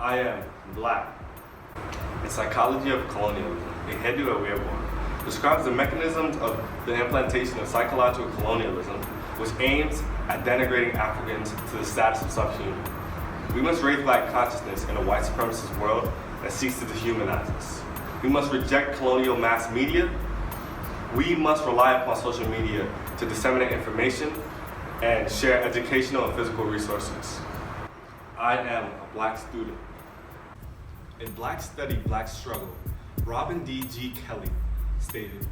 I am Black. In Psychology of Colonialism, a Hedu Aweborn describes the mechanisms of the implantation of psychological colonialism, which aims at denigrating Africans to the status of subhuman. We must raise Black consciousness in a white supremacist world that seeks to dehumanize us. We must reject colonial mass media. We must rely upon social media to disseminate information and share educational and physical resources. I am a Black student. In Black Study, Black Struggle, Robin D.G. Kelly stated,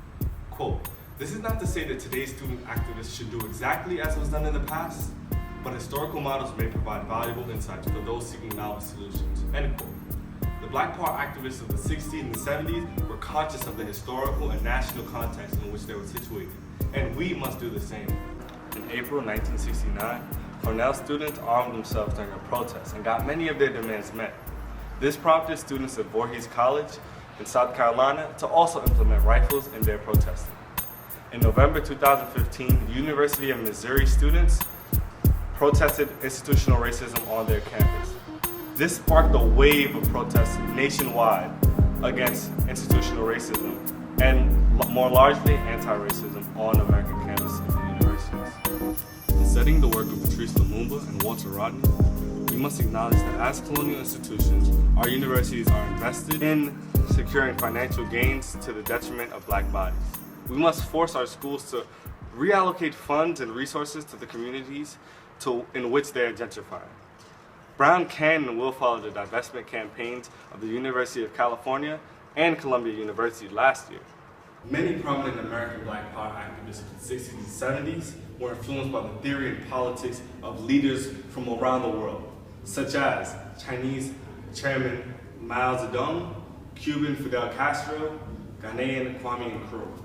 quote, "This is not to say that today's student activists should do exactly as was done in the past, but historical models may provide valuable insights for those seeking novel solutions," end quote. The Black Power activists of the 60s and the 70s were conscious of the historical and national context in which they were situated, and we must do the same. In April 1969, Cornell students armed themselves during a protest and got many of their demands met. This prompted students at Voorhees College in South Carolina to also implement rifles in their protesting. In November 2015, the University of Missouri students protested institutional racism on their campus. This sparked a wave of protests nationwide against institutional racism and more largely anti-racism on American campuses and universities. In studying the work of Patrice Lumumba and Walter Rodney, we must acknowledge that as colonial institutions, our universities are invested in securing financial gains to the detriment of Black bodies. We must force our schools to reallocate funds and resources to the communities in which they are gentrifying. Brown can and will follow the divestment campaigns of the University of California and Columbia University last year. Many prominent American Black Power activists of the 60s and 70s were influenced by the theory and politics of leaders from around the world, such as Chinese Chairman Mao Zedong, Cuban Fidel Castro, Ghanaian Kwame Nkrumah.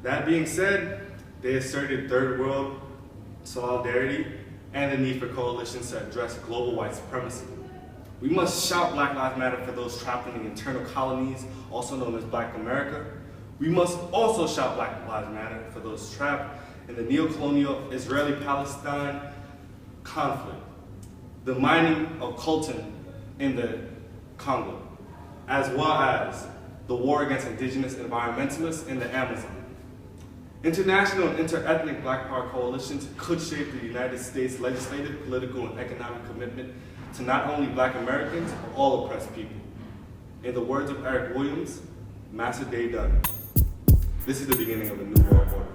That being said, they asserted third world solidarity and the need for coalitions to address global white supremacy. We must shout Black Lives Matter for those trapped in the internal colonies, also known as Black America. We must also shout Black Lives Matter for those trapped in the neo-colonial Israeli-Palestine conflict, the mining of coltan in the Congo, as well as the war against indigenous environmentalists in the Amazon. International and inter-ethnic Black Power coalitions could shape the United States legislative, political, and economic commitment to not only Black Americans, but all oppressed people. In the words of Eric Williams, Master Day done. This is the beginning of a new world order.